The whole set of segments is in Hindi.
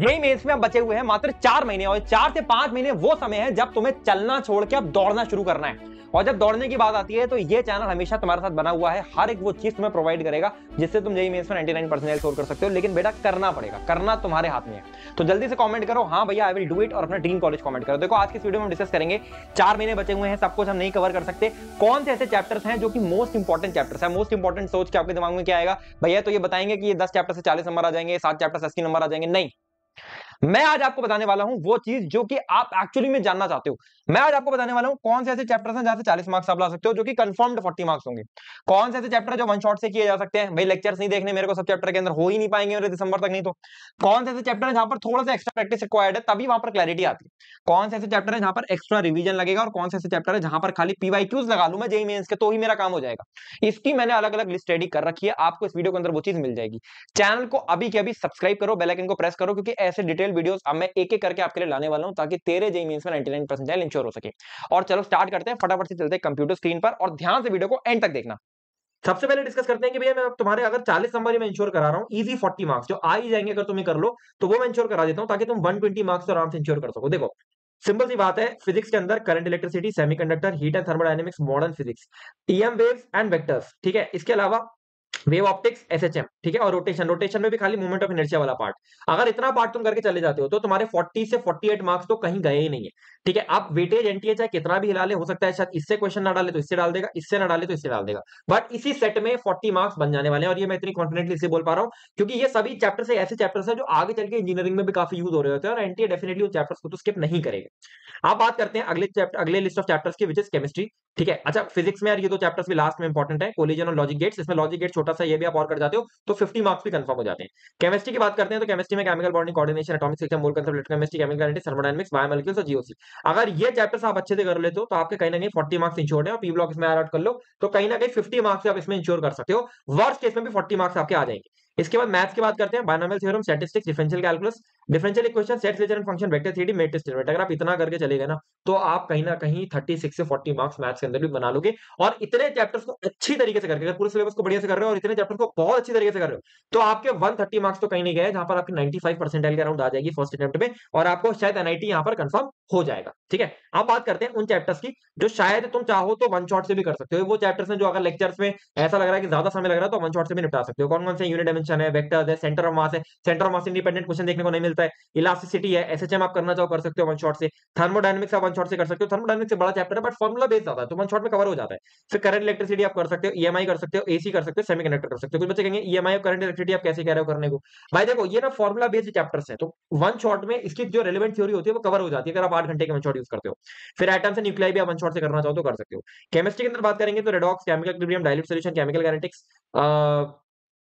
जेईई मेंस में अब बचे हुए हैं मात्र 4 महीने और 4 से 5 महीने वो समय है जब तुम्हें चलना छोड़ के अब दौड़ना शुरू करना है। और जब दौड़ने की बात आती है तो ये चैनल हमेशा तुम्हारे साथ बना हुआ है, हर एक वो चीज तुम्हें प्रोवाइड करेगा जिससे तुम जेईई मेंस में 99% स्कोर कर सकते हो। लेकिन बेटा करना पड़ेगा, करना तुम्हारे हाथ में है। तो जल्दी से कमेंट करो हाँ भैया आई विल डू इट और अपना ड्रीम कॉलेज कमेंट करो। देखो आज की इस वीडियो में हम डिस्कस करेंगे, 4 महीने बचे हुए हैं, सब कुछ हम नहीं कवर कर सकते। कौन से ऐसे चैप्टर्स हैं जो कि मोस्ट इंपॉर्टेंट चैप्टर्स है। मोस्ट इंपॉर्टेंट सोच के आपके दिमाग में क्या आएगा भैया, तो ये बताएंगे कि ये 10 चैप्टर से 40 नंबर आ जाएंगे, 7 चैप्टर से 80 नंबर आ जाएंगे। नहीं, मैं आज आपको बताने वाला हूं वो चीज जो कि आप एक्चुअली में जानना चाहते हो। मैं आज आपको बताने वाला हूं कौन से ऐसे चैप्टर्स हैं जहां से 40 मार्क्स आप ला सकते हो, जो कि कंफर्म्ड 40 मार्क्स होंगे। कौन से ऐसे चैप्टर जो वन शॉट से किए जा सकते हैं, भाई लेक्चर्स नहीं देखने मेरे को सब चैप्टर के अंदर, हो ही नहीं पाएंगे मेरे दिसंबर तक। नहीं तो कौन से ऐसे चैप्टर है जहां पर थोड़ा सा एक्स्ट्रा प्रैक्टिस रिक्वायर्ड है, तभी वहां पर क्लैरिटी आती है। कौन से ऐसे चैप्टर है जहां पर एक्स्ट्रा रिवीजन लगेगा, और कौन से ऐसे चैप्टर है जहां पर खाली पीवाईक्यूज लगा लूं मैं जेईई मेंस के तो ही मेरा काम हो जाएगा। इसकी मैंने अलग अलग लिस्ट रेडी कर रखी है, आपको इस वीडियो के अंदर वो चीज मिल जाएगी। चैनल को अभी के अभी सब्सक्राइब करो, बेल आइकन को प्रेस करो, क्योंकि ऐसे डिटेल वीडियोस अब मैं एक एक करके आपके लिए लाने वाला हूं ताकि तेरे जेईई मेंस में 99% इंश्योर हो सके। और चलो स्टार्ट करते हैं, फटाफट से चलते हैं कंप्यूटर स्क्रीन पर और ध्यान से वीडियो को एंड तक देखना। सबसे पहले डिस्कस करते हैं कि भैया मैं तुम्हारे अगर 40 नंबर ही मैं इंश्योर करा रहा हूं, इजी 40 मार्क्स जो आ ही जाएंगे अगर तुम्हें कर लो तो वो मैं इंश्योर करा देता हूं ताकि तुम 120 मार्क्स तो आराम से इंश्योर कर सको। देखो सिंपल सी बात है, फिजिक्स के अंदर current, electricity, semiconductor, heat and thermodynamics, modern physics, EM waves and vectors, ठीक है। इसके अलावा वेव ऑप्टिक्स, एसएचएम, ठीक है। और रोटेशन, रोटेशन में भी खाली मूवमेंट ऑफ इनर्शिया वाला पार्ट। अगर इतना पार्ट तुम करके चले जाते हो तो तुम्हारे 40 से 48 मार्क्स तो कहीं गए ही नहीं है, ठीक है। आप वेटेज एनटीए चाहे कितना भी हिला ले, हो सकता है शायद इससे क्वेश्चन ना डाले तो इससे डाल देगा, इससे ना डाले तो इससे डाल देगा, बट इसी सेट में 40 मार्क्स बन जाने वाले हैं। और ये मैं इतनी कॉन्फिडेंटली इससे बोल पा रहा हूं क्योंकि ये सभी चैप्टर्स ऐसे चैप्टर्स हैं जो आगे चल के इंजीनियरिंग में भी काफी यूज हो रहे होते हैं, और एनटीए डेफिनेटली उन चैप्टर्स को तो स्किप नहीं करेगा। आप बात करते हैं अगले चैप्टर, अगले लिस्ट ऑफ चैप्टर्स की, विच इज केमिस्ट्री, ठीक है। अच्छा फिजिक्स में यार ये दो चैप्टर्स भी लास्ट में इंपॉर्टेंट है, कोलिजन और लॉजिक गेट्स। इसमें लॉजिक गेट छोटा सा, ये भी आप और कर जाते हो तो 50 मार्क्स भी कंफर्म हो जाते हैं। केमिस्ट्री की बात करते हैं तो केमिस्ट्री में chemical bonding, coordination, atomic system, मोल concept, electrochemistry, chemical kinetics, thermodynamics, biomolecules और जीओसी। अगर ये चैप्टर्स आप अच्छे से कर लेते हो तो आपके कहीं ना कहीं 40 मार्क्स इंश्योर्ड है, और पी ब्लॉक इसमें ऐड कर लो तो कहीं ना कहीं 50 मार्क्स आप इसमें इंश्योर कर सकते हो। वर्स्ट केस में भी 40 मार्क्स आपके आ जाएंगे। इसके बाद मैथ्स की बात करते हैं, binomial theorem, statistics, differential calculus, differential equation, set ledger and function, vector theory, matrix element. अगर आप इतना करके चले गए ना तो आप कहीं ना कहीं 36 से 40 मार्क्स मैथ्स के अंदर भी बना लोगे। और इतने चैप्टर्स को अच्छी तरीके से करके, अगर पूरे सिलेबस को बढ़िया से कर रहे हो और इतने चैप्टर्स को बहुत अच्छी तरीके से कर रहे हो तो आपके 130 मार्क्स तो कहीं नहीं गए, जहां पर आपकी 95 परसेंटाइल के अराउंड आ जाएगी फर्स्ट अटेम्प्ट में, और आपको शायद एनआईटी यहां पर कंफर्म हो जाएगा, ठीक है। अब बात करते हैं उन चैप्टर्स की जो शायद तुम चाहो तो वन शॉट से भी कर सकते हो। वो चैप्टर्स हैं जो अगर लेक्चर्स में ऐसा लग रहा है कि ज्यादा समय लग रहा है तो वन शॉट से भी निपटा सकते हो। कौन कौन से? यूनिट डायमेंशन है, वेक्टर्स है, सेंटर ऑफ मास है। Centre of mass independent question देखने को नहीं मिलता है। इलास्टिसिटी है, एसएचएम आप करना चाहो कर सकते हो वन शॉट से। थर्मोडायनेमिक्स आप वन शॉट से कर सकते हो, थर्मोडायनेमिक्स से बड़ा चैप्टर है बट फॉर्मुला बेस्ड ज्यादा है तो वन शॉट में कवर हो जाता है। फिर करंट, इलेक्ट्रिसिटी आप कर सकते हो, ईएमआई कर सकते हो, एसी कर सकते हो, सेमीकंडक्टर कर सकते हो। कुछ बच्चे कहेंगे ईएमआई और करंट, इलेक्ट्रिसिटी आप कैसे कह रहे हो करने को? भाई देखो ये ना फॉर्मुला बेस्ड चैप्टर्स है तो वन शॉट में इसकी जो रेलेवेंट थ्योरी होती है वो कवर हो जाती है अगर आप 8 घंटे के वन शॉट यूज करते हो। फिर एटम्स एंड न्यूक्लियाई भी आप वन शॉट से करना चाहो तो कर सकते हो। केमिस्ट्री के अंदर बात करेंगे तो redox, chemical equilibrium, dilute solution, chemical kinetics,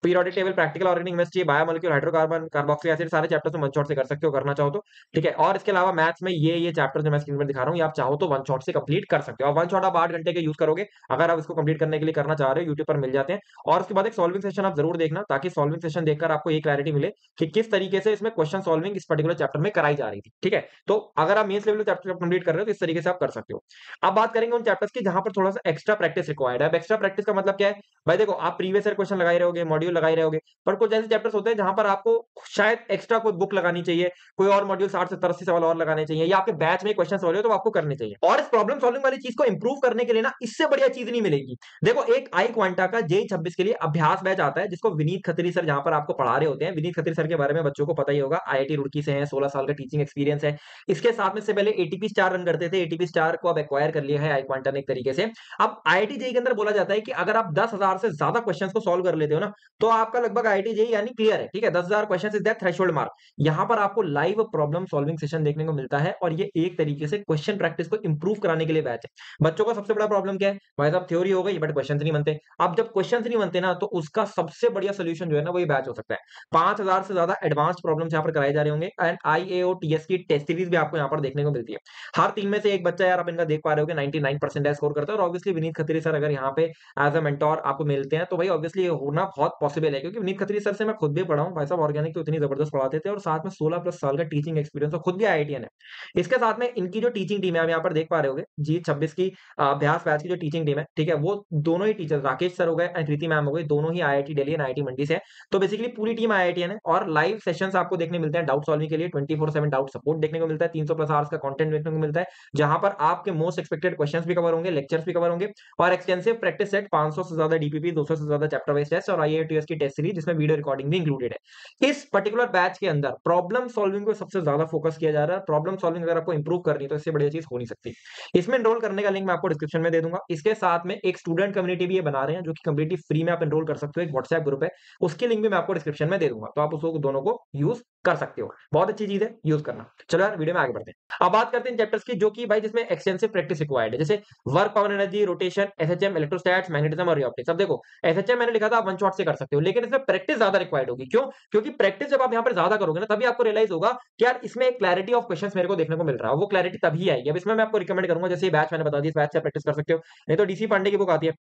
periodic table, practical organic chemistry, biomolecule, hydrocarbon, carboxylic acid, सारे चैप्टर्स में वन शॉट से कर सकते हो करना चाहो तो, ठीक है। और इसके अलावा मैथ्स में ये चैप्टर जो मैं स्क्रीन पर दिखा रहा हूँ, ये आप चाहो तो वन शॉट से कंप्लीट कर सकते हो। और वन शॉट आप 8 घंटे के यूज करोगे अगर आप इसको कंप्लीट करने के लिए करना चाह रहे हो, यूट्यूब पर मिल जाते हैं। और उसके बाद एक सॉल्विंग सेशन आप जरूर देखना ताकि सॉल्विंग सेशन देखकर आपको ये क्लैरिटी मिले कि किस तरीके से इसमें क्वेश्चन सॉल्विंग इस पर्टिकुलर चैप्टर में कराई जा रही थी, ठीक है। तो अगर आप मेंस लेवल चैप्टर कंप्लीट कर रहे हो तो इस तरीके से आप कर सकते हो। अब बात करेंगे उन चैप्टर्स की जहां पर थोड़ा सा एक्स्ट्रा प्रैक्टिस रिक्वायर्ड है। अब एक्स्ट्रा प्रैक्टिस का मतलब क्या है? भाई देखो आप प्रीवियस ईयर क्वेश्चन लगाए रहोगे, मॉड्यूल लगाए रहोगे, पर कुछ ऐसे चैप्टर्स होते हैं जहां पर आपको शायद एक्स्ट्रा कोई बुक लगानी चाहिए, कोई और मॉड्यूल 60 से 80 सवाल और लगाने चाहिए, या आपके बैच में क्वेश्चन हो रहे हो तो आपको करने चाहिए। और इस प्रॉब्लम सॉल्विंग वाली चीज को इंप्रूव करने के लिए ना इससे बढ़िया चीज नहीं मिलेगी। देखो एक आई क्वांटा का जेई 26 के लिए अभ्यास बैच आता है जिसको विनीत खत्री सर जहां पर आपको पढ़ा रहे होते हैं। विनीत खत्री सर के बारे में बच्चों को पता ही होगा, आईआईटी रुड़की से हैं, 16 साल का टीचिंग एक्सपीरियंस है। इसके साथ में से पहले एटीपी स्टार रन करते थे, एटीपी स्टार को अब एक्वायर कर लिया है आई क्वांटा ने एक तरीके से। अब आईआईटी जेई के अंदर बोला जाता है कि अगर आप 10,000 से ज्यादा क्वेश्चन को सॉल्व कर लेते हो ना तो आपका लगभग आईआईटी जेई यानी क्लियर है, ठीक है। 10,000 question is that threshold mark. यहां पर आपको लाइव प्रॉब्लम सॉल्विंग सेशन देखने को मिलता है और ये एक तरीके से क्वेश्चन प्रैक्टिस को इंप्रूव कराने के लिए बैच है। बच्चों का सबसे बड़ा प्रॉब्लम क्या है? भाई साहब थ्योरी हो गई बट क्वेश्चन नहीं बनते। अब जब क्वेश्चन नहीं बनते ना तो उसका सबसे बढ़िया सोल्यूशन जो है ना वो ये बैच हो सकता है। 5,000 से ज्यादा एडवांस प्रॉब्लम यहाँ पर कराए जा रहे होंगे एंड आईएओटीएस की टेस्ट सीरीज भी आपको यहाँ पर देखने को मिलती है। हर 3 में से एक बच्चा यार आप इनका देख पा रहे हो 99% स्कोर करता है। और ऑब्वियसली विनीत खत्री सर अगर यहाँ पे एज अ मेंटोर आपको मिलते हैं तो भाई ऑब्वियसली ये होना बहुत पॉसिबल है, क्योंकि विनीत खत्री सर से मैं खुद भी पढ़ा हूँ भाई साहब, ऑर्गेनिक तो इतनी जबरदस्त पढ़ाते थे और साथ में 16 प्लस साल का टीचिंग एक्सपीरियंस, और खुद भी आईआईटीएन है। इसके साथ में इनकी जो टीचिंग टीम है, आप यहाँ पर देख पा रहे होगे G26 की अभ्यास बैच की जो टीचिंग टीम है, ठीक है, वो दोनों ही टीचर राकेश सर हो गए एंड कृति मैम हो गई, दोनों ही आईआईटी दिल्ली एंड आईआईटी मंडी से है। तो बेसिकली पूरी टीम आईआईटीएन है, और लाइव सेशंस आपको देखने मिलते हैं डाउट सॉल्विंग के लिए, 24/7 डाउट सपोर्ट देखने को मिलता है, 300 प्लस आवर्स का कंटेंट देखने को मिलता है, जहां पर आपके मोस्ट एक्सपेक्टेड क्वेश्चंस भी कवर होंगे, लेक्चर्स भी कवर होंगे, और एक्सटेंसिव प्रैक्टिस सेट, 500 से ज्यादा डीपीपी, 200 से ज्यादा चैप्टर वाइज टेस्ट, और आईआईटीएस की टेस्ट सीरीज जिसमें वीडियो रिकॉर्डिंग भी इंक्लूडेड है। इस पर्टिकुलर बैच के अंदर प्रॉब्लम सॉल्विंग को सबसे ज्यादा फोकस किया जा रहा है। प्रॉब्लम सॉल्विंग अगर आपको इंप्रूव करनी है तो इससे बढ़िया चीज हो नहीं सकती। इसमें एनरोल करने का लिंक मैं आपको डिस्क्रिप्शन में दे दूंगा। इसके साथ में एक स्टूडेंट कम्युनिटी भी ये बना रहे हैं जो कि कंप्लीटली फ्री में आप एनरोल कर सकते हो, एक व्हाट्सएप ग्रुप है, उसकी लिंक भी मैं आपको डिस्क्रिप्शन में दे दूंगा, तो आप उसको दोनों को यूज कर सकते हो। बहुत अच्छी चीज है, यूज करना। चलो यार वीडियो में आगे बढ़ते हैं। अब बात करते हैं चैप्टर्स की जो कि भाई जिसमें एक्सटेंसिव प्रैक्टिस रिक्वायर्ड है, जैसे work, power, energy, rotation, SHM, electrostatics, magnetism और रिऑप्टिक्स। अब देखो एसएचएम मैंने लिखा था आप वन शॉट से कर सकते हो, लेकिन इसमें प्रैक्टिस ज्यादा रिक्वायर्ड होगी। क्यों? क्योंकि प्रैक्टिस जब आप यहाँ पर ज्यादा करोगे ना, तभी आपको रियलाइज होगा कि यार इसमें एक क्लैरिटी ऑफ क्वेश्चंस मेरे को देखने को मिल रहा है, वो क्लैरिटी तभी आएगी। अब इसमें मैं आपको रिकमेंड करूंगा, जैसे बैच मैंने बता दी, इस बैच से प्रैक्टिस कर सकते हो, नहीं तो डीसी पांडे की बुक आती है,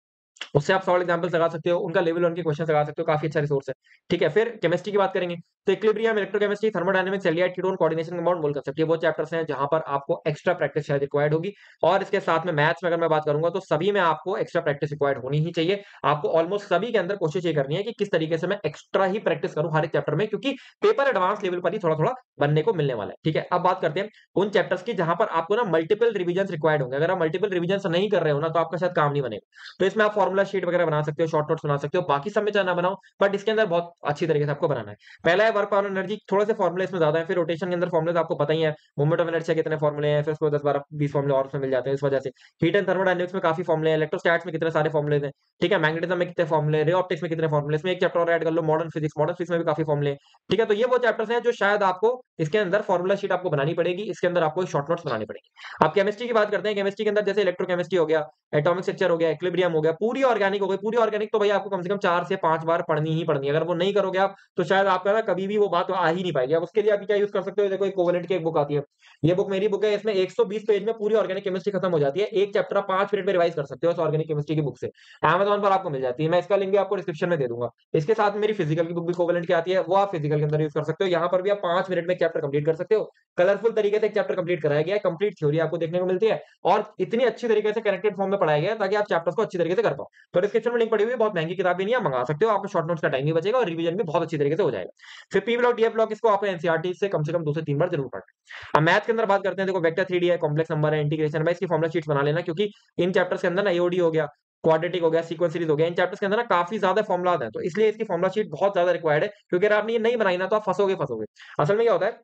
उससे आप सॉल्व एग्जांपल्स लगा सकते हो, उनका लेवल 1 के क्वेश्चन लगा सकते हो, काफी अच्छा रिसोर्स है। ठीक है, फिर केमिस्ट्री की बात करेंगे तो equilibrium, electrochemistry, thermodynamics, aldehyde ketone, coordination, compound, mole concept, ये वो चैप्टर्स हैं जहां पर आपको एक्स्ट्रा प्रैक्टिस शायद रिक्वायर्ड होगी। और इसके साथ में मैथ्स में अगर मैं बात करूंगा तो सभी में आपको एक्स्ट्रा प्रैक्टिस रिक्वायर्ड होनी ही चाहिए। आपको ऑलमोस्ट सभी के अंदर कोशिश ये करनी है कि किस तरीके से मैं एक्स्ट्रा ही प्रैक्टिस करूं हर एक चैप्टर में, क्योंकि पेपर एडवांस लेवल पर ही थोड़ा थोड़ा बनने को मिलने वाला है। ठीक है, अब बात करते हैं उन चैप्टर्स की जहां पर आपको ना मल्टीपल रिविजन रिक्वायर्ड होंगे। अगर आप मल्टीपल रिविजन नहीं कर रहे हो ना, तो आपका शायद काम नहीं बनेगा। तो इसमें आप फॉर्मुला शीट वगैरह बना सकते हो, शॉर्ट नोट्स बना सकते हो, बाकी सब में चाहे ना बनाओ, बट इसके अंदर बहुत अच्छी तरीके से आपको बनाना है। पहला है वर्क, पावर, एनर्जी, थोड़े से फॉर्मुले इसमें ज्यादा है। फिर रोटेशन के अंदर फॉर्मुले आपको पता ही है, मूवमेंट ऑफ इनर्शिया कितने फॉर्मुले हैं, फिर उसको 10 12 20 फॉर्मुले और उसमें मिल जाते हैं, इस वजह से। हीट एंड थर्मोडायनेमिक्स में काफी फॉर्मुले हैं, इलेक्ट्रोस्टैट्स में कितने सारे फॉर्मुले हैं, ठीक है, मैग्नेटिज्म में कितने फॉर्मुले, रे ऑप्टिक्स में कितने फॉर्मुले, इसमें एक चैप्टर और ऐड कर लो, मॉडर्न फिजिक्स में भी काफी फॉर्मुले हैं। ठीक है, तो ये वो चैप्टर्स हैं जो शायद आपको इसके अंदर फॉर्मुला शीट आपको बनानी पड़ेगी, इसके अंदर आपको शॉर्ट नोट्स बनानी पड़ेगी। अब केमिस्ट्री की बात करते हैं, केमिस्ट्री के अंदर जैसे इलेक्ट्रोकेमिस्ट्री हो गया, एटॉमिक स्ट्रक्चर हो गया, इक्विलिब्रियम हो गया, पूरी ऑर्गेनिक हो गई। पूरी ऑर्गेनिक तो भाई आपको कम से कम 4 से 5 बार पढ़नी ही पढ़नी है। अगर वो नहीं करोगे आप तो शायद आपका ना कभी भी वो बात आ ही नहीं पाएगी। अब उसके लिए आप क्या यूज कर सकते हो, देखो एक कोवेलेंट की एक बुक आती है, ये बुक मेरी बुक है, इसमें 120 पेज में पूरी ऑर्गेनिक केमिस्ट्री खत्म हो जाती है। एक चैप्टर आप 5 मिनट में रिवाइज कर सकते हो इस ऑर्गेनिक केमिस्ट्री की बुक से। Amazon पर आपको मिल जाती है, मैं इसका लिंक भी आपको डिस्क्रिप्शन में दे दूंगा। इसके साथ मेरी फिजिकल की बुक भी कोवेलेंट की आती है, वो आप फिजिकल के अंदर यूज कर सकते हो। यहाँ पर भी आप 5 मिनट में एक चैप्टर कंप्लीट कर सकते हो। कलरफुल तरीके से एक चैप्टर कंप्लीट कराया गया है, कंप्लीट थ्योरी आपको देखने को मिलती है, और इतनी अच्छी तरीके से कनेक्टेड फॉर्म में पढ़ाया गया है ताकि आप चैप्टर्स को अच्छी तरीके से कर पाओ। तो डिस्क्रिप्शन में लिंक पड़ी हुई है, बहुत महंगी किताब भी नहीं है, मंगा सकते हो, आपको शॉर्ट नोट्स का टाइम भी बचेगा और रिवीजन भी बहुत अच्छी तरीके से हो जाएगा। फिर पी ब्लॉक, डी ब्लॉक, इसको आपको एनसीईआरटी से कम 2 से 3 बार जरूर पढ़ना। अब मैथ के अंदर बात करते हैं, देखो वेक्टर 3D है, कॉम्प्लेक्स नंबर है, इंटीग्रेशन है, इसकी फॉर्मुला शीट्स बना लेना, क्योंकि इन चैप्टर्स के अंदर ना एओडी हो गया, क्वाड्रेटिक हो गया, सीक्वेंस सीरीज हो गया, इन चैप्टर्स के अंदर ना काफी ज्यादा फॉर्मुलाज हैं, तो इसलिए इसकी फॉर्मुला शीट बहुत ज्यादा रिक्वायर्ड है, क्योंकि अगर आपने ये नहीं बनाई ना तो आप फंसोगे। असल में क्या होता है,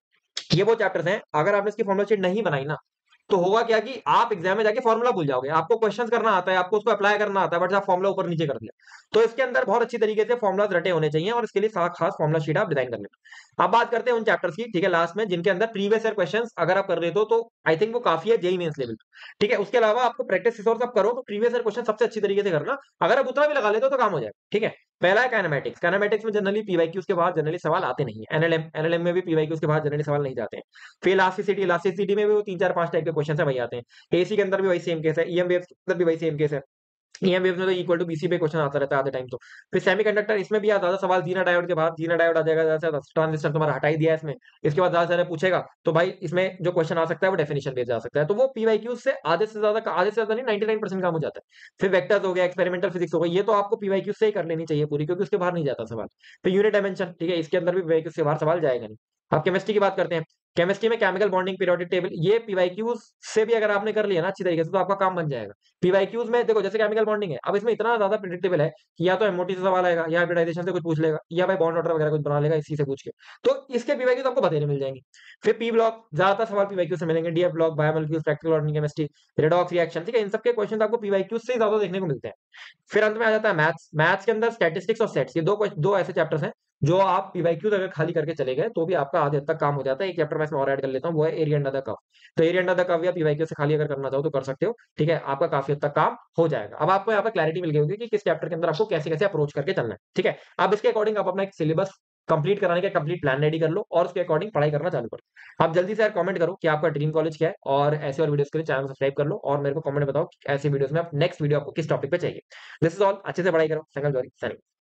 ये वो चैप्टर्स हैं, अगर आपने इसकी फॉर्मुला शीट नहीं बनाई ना तो होगा क्या कि आप एग्जाम में जाके फॉर्मुला भूल जाओगे। आपको क्वेश्चंस करना आता है, आपको उसको अप्लाई करना आता है, बट आप फॉर्मुला ऊपर नीचे कर दिया। तो इसके अंदर बहुत अच्छी तरीके से फॉर्मुलाज रटे होने चाहिए, और इसके लिए खास फॉर्मुला शीट आप डिजाइन कर लेना। अब बात करते हैं उन चैप्टर्स की, ठीक है, लास्ट में, जिनके अंदर प्रीवियस ईयर क्वेश्चंस अगर आप कर लेते हो तो आई थिंक वो काफी है जेईई मेंस लेवल। ठीक है, उसके अलावा आपको प्रैक्टिस रिसोर्स आप करो तो प्रीवियस ईयर क्वेश्चन सबसे अच्छी तरीके से करना। अगर आप उतना भी लगा लेते हो तो काम हो जाएगा। ठीक है, पहला है काइनेमैटिक्स। काइनेमैटिक्स में जनरली पीवाईक्यूज के बाद जनरली सवाल आते नहीं है। एनएलएम में भी पीवाईक्यूज के बाद जनरली सवाल नहीं जाते हैं। फिर इलास्टिसिटी में भी वो 3 4 5 टाइप के क्वेश्चन है, वही आते हैं। एसी के अंदर भी वही सेम केस है, ईएम वेव्स के अंदर भी वही सेम केस है। ईएम वेव्स में तो इक्वल टू बीसी पे क्वेश्चन आता रहता है आधे टाइम तो। फिर सेमीकंडक्टर, इसमें भी ज्यादा सवाल जीना डायोड के बाद, जीना डायोड आ जाएगा, जैसे ट्रांजिस्टर तुम्हारा हटा ही दिया है इसमें, इसके बाद ज्यादा पूछेगा तो भाई इसमें जो क्वेश्चन आ सकता है वो डेफिनेशन बेस्ड आ सकता है, तो वो पीवाईक्यू से आधे से ज्यादा नहीं 99% काम हो जाता है। फिर वेक्टर्स हो गया, एक्सपेरिमेंटल फिजिक्स हो गई, ये तो आपको पीवाईक्यू से ही कर लेनी चाहिए पूरी, क्योंकि उसके बाहर नहीं जाता सवाल। फिर यूनिट डायमेंशन, ठीक है, इसके अंदर भी पीवाईक्यू से बाहर सवाल जाएगा नहीं। अब केमिस्ट्री की बात करते हैं, केमिस्ट्री में केमिकल बॉन्डिंग, पीरियोडिक टेबल, ये पीवाईक्यूज से भी अगर आपने कर लिया ना अच्छी तरीके से तो आपका काम बन जाएगा। पीवाईक्यूज में देखो जैसे केमिकल बॉन्डिंग है, अब इसमें इतना ज्यादा प्रिडिक्टेबल है कि या तो एमओटी से सवाल आएगा, या हाइब्रिडाइजेशन से कुछ पूछ लेगा, या भाई बॉन्ड ऑर्डर वगैरह कुछ बना लेगा इसी से पूछ के, तो इसके पीवाईक्यूज आपको बतेने मिल जाएंगे। फिर पी ब्लॉक, ज्यादातर सवाल पीवाईक्यू से मिलेंगे। DF block, biomolecules, practical organic chemistry, redox reaction, ठीक है, इन सबके क्वेश्चन आपको पीवाईक्यूज से ज्यादा देखने को मिलते हैं। फिर अंत में आ जाता है मैथ्स। मैथ्स के अंदर स्टैटिस्टिक्स और सेट्स, ये दो ऐसे चैप्टर्स हैं जो आप पीवाईक्यूज अगर खाली करके चले गए तो भी आपका आधे हद तक काम हो जाता है। एक चैप्टर मैं इसमें और ऐड कर लेता हूँ, वो है एरिया अंडर द कर्व। तो एरिया अंडर द कर्व या पीवाईक्यू से खाली अगर करना चाहो तो कर सकते हो। ठीक है, आपका काफी हद तक काम हो जाएगा। अब आपको यहाँ पर क्लैरिटी मिल गई होगी कि किस चैप्टर के अंदर आपको कैसे कैसे अप्रोच करके चलना है। ठीक है, अब इसके अकॉर्डिंग आप अपना एक सिलेबस कंप्लीट कराने का कंप्लीट प्लान रेडी कर लो और उसके अकॉर्डिंग पढ़ाई करना चालू करो। आप जल्दी से यार कमेंट करो कि आपका ड्रीम कॉलेज क्या है, और ऐसे और वीडियोस के लिए चैनल सब्सक्राइब कर लो, और मेरे को कमेंट बताओ कि ऐसे वीडियोस में आप नेक्स्ट वीडियो आपको किस टॉपिक पे चाहिए। दिस इज ऑल, अच्छे से पढ़ाई करो। संगल जौहरी, साइनिंग।